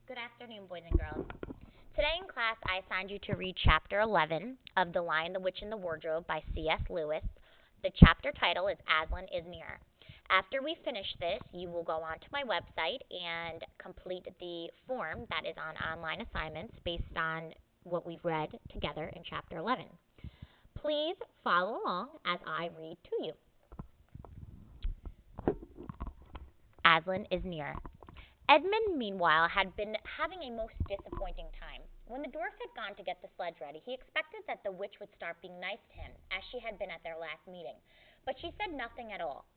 Good afternoon, boys and girls. Today in class, I assigned you to read Chapter 11 of The Lion, the Witch, and the Wardrobe by C.S. Lewis. The chapter title is Aslan is Near. After we finish this, you will go onto my website and complete the form that is on online assignments based on what we've read together in Chapter 11. Please follow along as I read to you. Aslan is near. Edmund, meanwhile, had been having a most disappointing time. When the dwarf had gone to get the sledge ready, he expected that the witch would start being nice to him, as she had been at their last meeting. But she said nothing at all.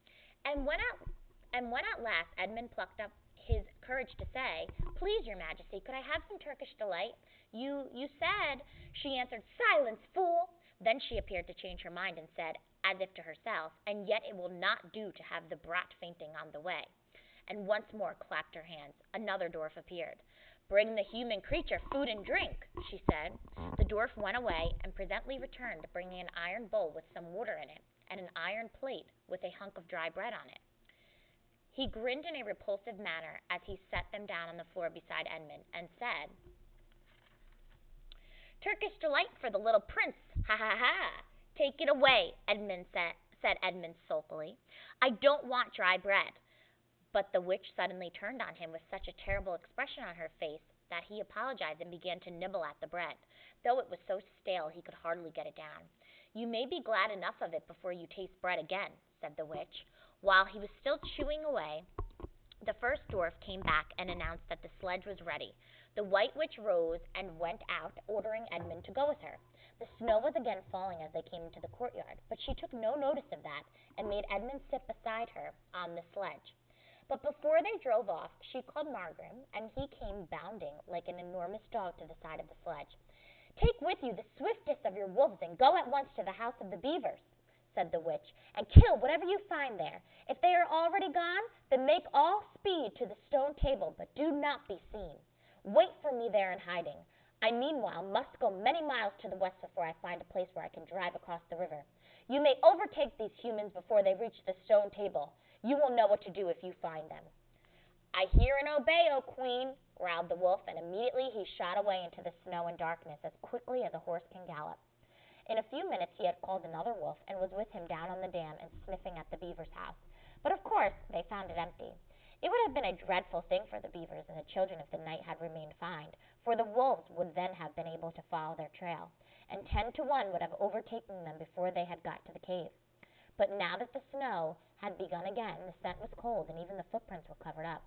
And when at last Edmund plucked up his courage to say, "Please, your majesty, could I have some Turkish delight? You said," she answered, "Silence, fool!" Then she appeared to change her mind and said, as if to herself, "And yet it will not do to have the brat fainting on the way," and once more clapped her hands. Another dwarf appeared. "Bring the human creature food and drink," she said. The dwarf went away, and presently returned, bringing an iron bowl with some water in it, and an iron plate with a hunk of dry bread on it. He grinned in a repulsive manner as he set them down on the floor beside Edmund, and said, "Turkish delight for the little prince, ha ha ha!" "Take it away," said Edmund sulkily. "I don't want dry bread." But the witch suddenly turned on him with such a terrible expression on her face that he apologized and began to nibble at the bread, though it was so stale he could hardly get it down. "You may be glad enough of it before you taste bread again," said the witch. While he was still chewing away, the first dwarf came back and announced that the sledge was ready. The white witch rose and went out, ordering Edmund to go with her. The snow was again falling as they came into the courtyard, but she took no notice of that, and made Edmund sit beside her on the sledge. But before they drove off, she called Margrim, and he came bounding like an enormous dog to the side of the sledge. "Take with you the swiftest of your wolves, and go at once to the house of the beavers," said the witch, "and kill whatever you find there. If they are already gone, then make all speed to the stone table, but do not be seen. Wait for me there in hiding. I meanwhile must go many miles to the west before I find a place where I can drive across the river. You may overtake these humans before they reach the stone table. You will know what to do if you find them." "I hear and obey, O Queen," growled the wolf, and immediately he shot away into the snow and darkness as quickly as a horse can gallop. In a few minutes he had called another wolf, and was with him down on the dam and sniffing at the beavers' house. But of course they found it empty. It would have been a dreadful thing for the beavers and the children if the night had remained fine, for the wolves would then have been able to follow their trail, and 10 to 1 would have overtaken them before they had got to the cave. But now that the snow had begun again, the scent was cold, and even the footprints were covered up.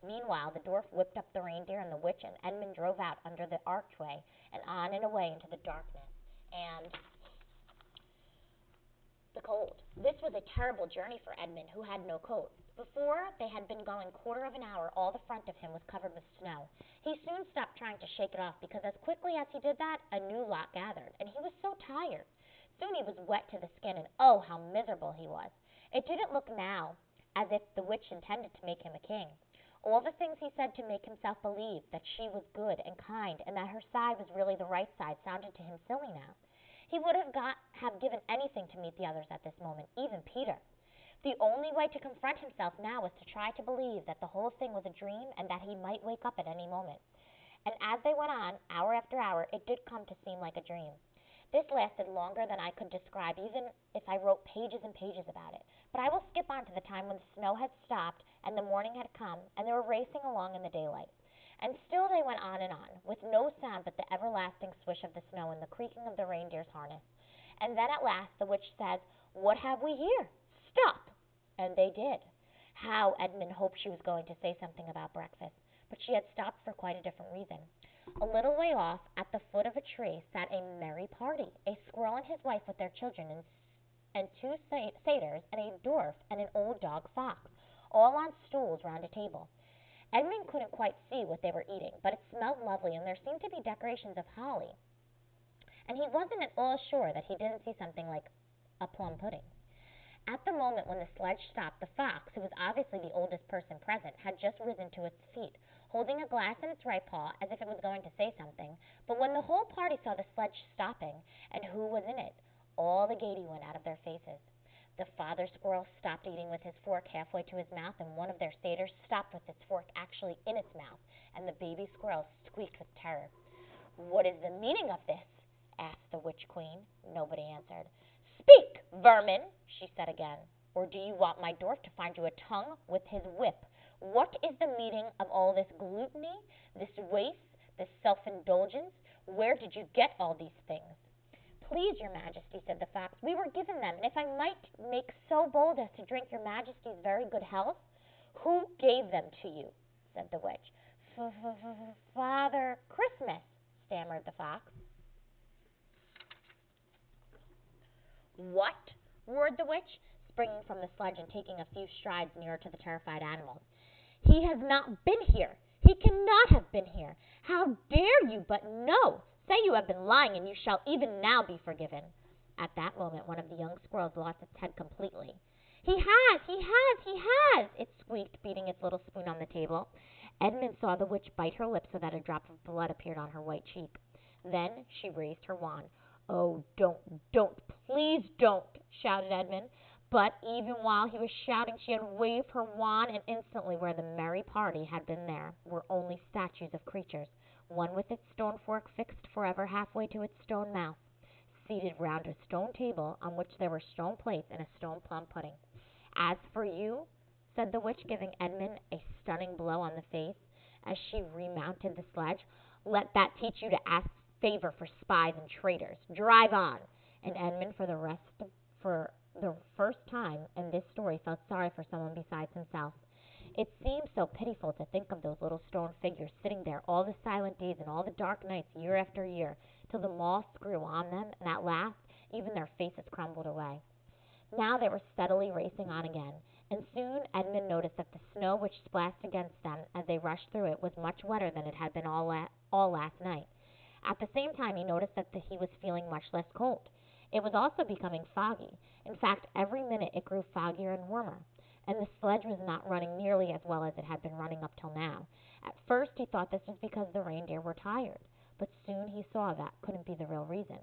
Meanwhile the dwarf whipped up the reindeer, and the witch and Edmund drove out under the archway, and on and away into the darkness and the cold. This was a terrible journey for Edmund, who had no coat. Before they had been going quarter of an hour, all the front of him was covered with snow. He soon stopped trying to shake it off, because as quickly as he did that, a new lot gathered, and he was so tired. Soon he was wet to the skin, and oh, how miserable he was. It didn't look now as if the witch intended to make him a king. All the things he said to make himself believe that she was good and kind, and that her side was really the right side, sounded to him silly now. He would have given anything to meet the others at this moment, even Peter. The only way to confront himself now was to try to believe that the whole thing was a dream, and that he might wake up at any moment. And as they went on, hour after hour, it did come to seem like a dream. This lasted longer than I could describe, even if I wrote pages and pages about it. But I will skip on to the time when the snow had stopped and the morning had come, and they were racing along in the daylight. And still they went on and on, with no sound but the everlasting swish of the snow and the creaking of the reindeer's harness. And then at last the witch said, "What have we here? Stop!" And they did. How Edmund hoped she was going to say something about breakfast, but she had stopped for quite a different reason. A little way off, at the foot of a tree, sat a merry party, a squirrel and his wife with their children, and two satyrs, and a dwarf, and an old dog fox, all on stools round a table. Edmund couldn't quite see what they were eating, but it smelled lovely, and there seemed to be decorations of holly, and he wasn't at all sure that he didn't see something like a plum pudding. At the moment when the sledge stopped, the fox, who was obviously the oldest person present, had just risen to its feet, holding a glass in its right paw as if it was going to say something. But when the whole party saw the sledge stopping, and who was in it, all the gaiety went out of their faces. The father squirrel stopped eating with his fork halfway to his mouth, and one of their satyrs stopped with its fork actually in its mouth, and the baby squirrel squeaked with terror. "What is the meaning of this?" asked the witch queen. Nobody answered. "Speak, vermin," she said again, "or do you want my dwarf to find you a tongue with his whip? What is the meaning of all this gluttony, this waste, this self-indulgence? Where did you get all these things?" "Please, your majesty," said the fox, "we were given them, and if I might make so bold as to drink your majesty's very good health." "Who gave them to you?" said the witch. "Father Christmas," stammered the fox. "What?" roared the witch, springing from the sledge and taking a few strides nearer to the terrified animals. "He has not been here! He cannot have been here! How dare you? But no! Say you have been lying, and you shall even now be forgiven." At that moment one of the young squirrels lost its head completely. "He has! He has! He has!" it squeaked, beating its little spoon on the table. Edmund saw the witch bite her lip so that a drop of blood appeared on her white cheek. Then she raised her wand. "Oh, don't, please don't!" shouted Edmund. But even while he was shouting she had waved her wand, and instantly where the merry party had been there were only statues of creatures, one with its stone fork fixed forever halfway to its stone mouth, seated round a stone table on which there were stone plates and a stone plum pudding. "As for you," said the witch, giving Edmund a stunning blow on the face as she remounted the sledge, "let that teach you to ask favor for spies and traitors. Drive on!" And Edmund, for the first time in this story, felt sorry for someone besides himself. It seemed so pitiful to think of those little stone figures sitting there all the silent days and all the dark nights year after year, till the moths grew on them, and at last even their faces crumbled away. Now they were steadily racing on again, and soon Edmund noticed that the snow which splashed against them as they rushed through it was much wetter than it had been all last night. At the same time he noticed that he was feeling much less cold. It was also becoming foggy. In fact, every minute it grew foggier and warmer, and the sledge was not running nearly as well as it had been running up till now. At first he thought this was because the reindeer were tired, but soon he saw that couldn't be the real reason.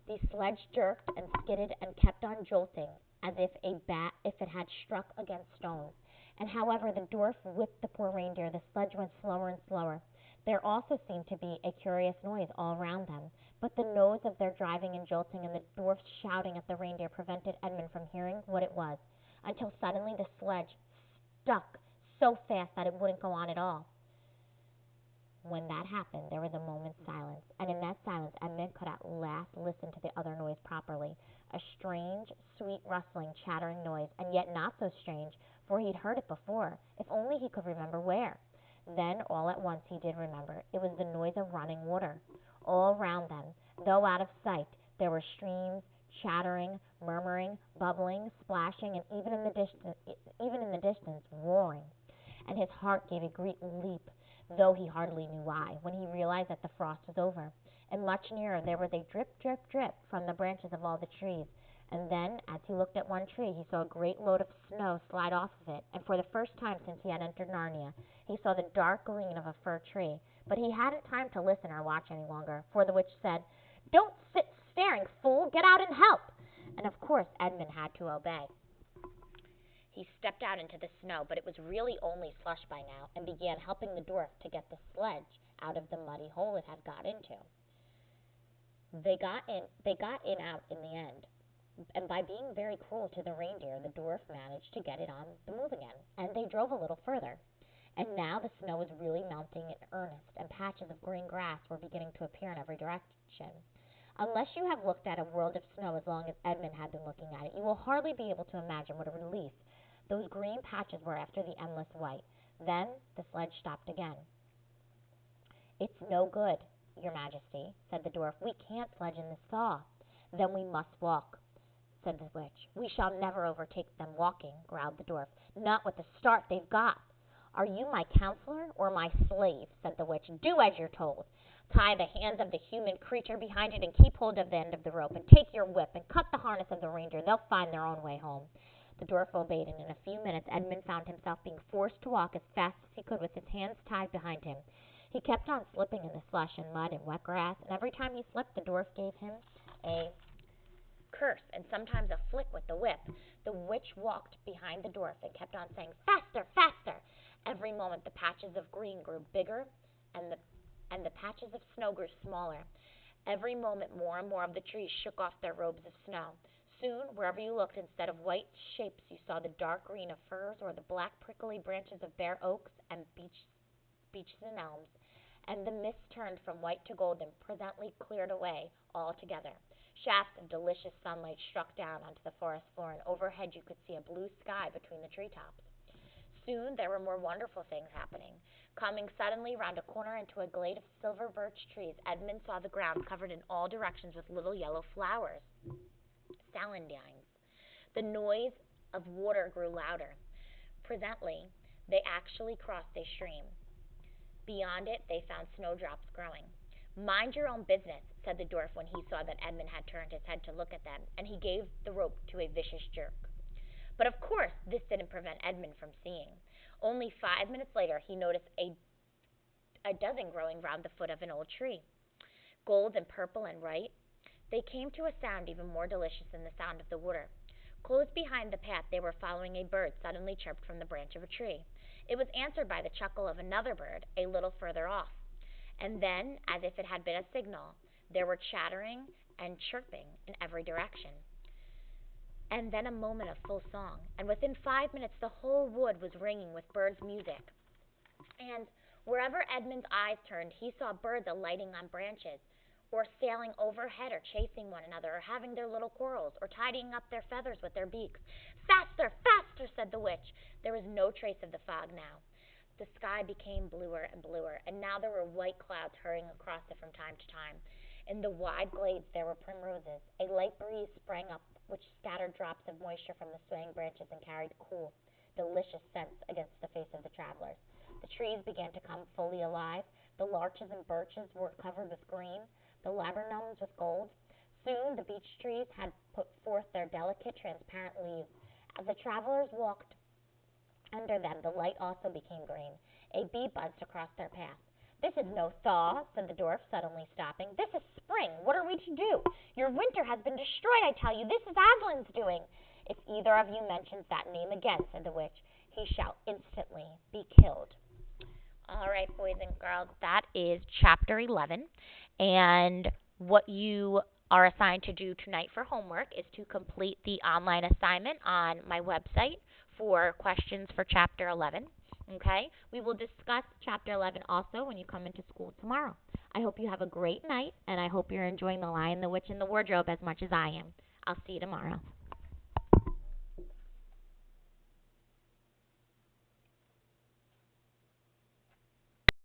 The sledge jerked and skidded and kept on jolting as if it had struck against stones. And however the dwarf whipped the poor reindeer, the sledge went slower and slower. There also seemed to be a curious noise all round them, but the noise of their driving and jolting and the dwarf's shouting at the reindeer prevented Edmund from hearing what it was, until suddenly the sledge stuck so fast that it wouldn't go on at all. When that happened, there was a moment's silence, and in that silence Edmund could at last listen to the other noise properly, a strange, sweet, rustling, chattering noise, and yet not so strange, for he'd heard it before, if only he could remember where. Then, all at once, he did remember. It was the noise of running water. All round them, though out of sight, there were streams, chattering, murmuring, bubbling, splashing, and even in the distance, roaring. And his heart gave a great leap, though he hardly knew why, when he realized that the frost was over, and much nearer there was a drip, drip, drip from the branches of all the trees. And then, as he looked at one tree, he saw a great load of snow slide off of it, and for the first time since he had entered Narnia, he saw the dark green of a fir tree. But he hadn't time to listen or watch any longer, for the witch said, "Don't sit staring, fool! Get out and help!" And of course Edmund had to obey. He stepped out into the snow, but it was really only slush by now, and began helping the dwarf to get the sledge out of the muddy hole it had got into. They got in out in the end, and by being very cruel to the reindeer, the dwarf managed to get it on the move again, and they drove a little further. And now the snow was really melting in earnest, and patches of green grass were beginning to appear in every direction. Unless you have looked at a world of snow as long as Edmund had been looking at it, you will hardly be able to imagine what a relief those green patches were after the endless white. Then the sledge stopped again. "It's no good, your majesty," said the dwarf. "We can't sledge in this thaw." "Then we must walk," said the witch. "We shall never overtake them walking," growled the dwarf. "Not with the start they've got." "Are you my counselor or my slave?" said the witch. "Do as you're told. Tie the hands of the human creature behind it and keep hold of the end of the rope, and take your whip and cut the harness of the reindeer. They'll find their own way home." The dwarf obeyed, and in a few minutes Edmund found himself being forced to walk as fast as he could with his hands tied behind him. He kept on slipping in the slush and mud and wet grass, and every time he slipped the dwarf gave him a curse, and sometimes a flick with the whip. The witch walked behind the dwarf and kept on saying, "Faster, faster!" Every moment the patches of green grew bigger and the patches of snow grew smaller. Every moment more and more of the trees shook off their robes of snow. Soon, wherever you looked, instead of white shapes, you saw the dark green of firs or the black prickly branches of bare oaks and beeches and elms. And the mist turned from white to gold and presently cleared away altogether. Shafts of delicious sunlight struck down onto the forest floor, and overhead you could see a blue sky between the treetops. Soon there were more wonderful things happening. Coming suddenly round a corner into a glade of silver birch trees, Edmund saw the ground covered in all directions with little yellow flowers, celandines. The noise of water grew louder. Presently they actually crossed a stream. Beyond it they found snowdrops growing. "Mind your own business," said the dwarf when he saw that Edmund had turned his head to look at them, and he gave the rope to a vicious jerk. But of course this didn't prevent Edmund from seeing. Only 5 minutes later he noticed a dozen growing round the foot of an old tree. Gold and purple and white, they came to a sound even more delicious than the sound of the water. Close behind the path they were following a bird suddenly chirped from the branch of a tree. It was answered by the chuckle of another bird a little further off. And then, as if it had been a signal, there were chattering and chirping in every direction. And then a moment of full song, and within 5 minutes the whole wood was ringing with birds' music. And wherever Edmund's eyes turned, he saw birds alighting on branches, or sailing overhead, or chasing one another, or having their little quarrels, or tidying up their feathers with their beaks. "Faster, faster!" said the witch. There was no trace of the fog now. The sky became bluer and bluer, and now there were white clouds hurrying across it from time to time. In the wide glades there were primroses. A light breeze sprang up, which scattered drops of moisture from the swaying branches and carried cool, delicious scents against the face of the travelers. The trees began to come fully alive. The larches and birches were covered with green, the laburnums with gold. Soon the beech trees had put forth their delicate, transparent leaves. As the travelers walked under them, the light also became green. A bee buzzed across their path. "This is no thaw," said the dwarf, suddenly stopping. "This is spring. What are we to do? Your winter has been destroyed, I tell you. This is Aslan's doing." "If either of you mentions that name again," said the witch, "he shall instantly be killed." All right, boys and girls, that is chapter 11. And what you are assigned to do tonight for homework is to complete the online assignment on my website for questions for chapter 11. Okay? We will discuss chapter 11 also when you come into school tomorrow. I hope you have a great night, and I hope you're enjoying The Lion, the Witch, and the Wardrobe as much as I am. I'll see you tomorrow.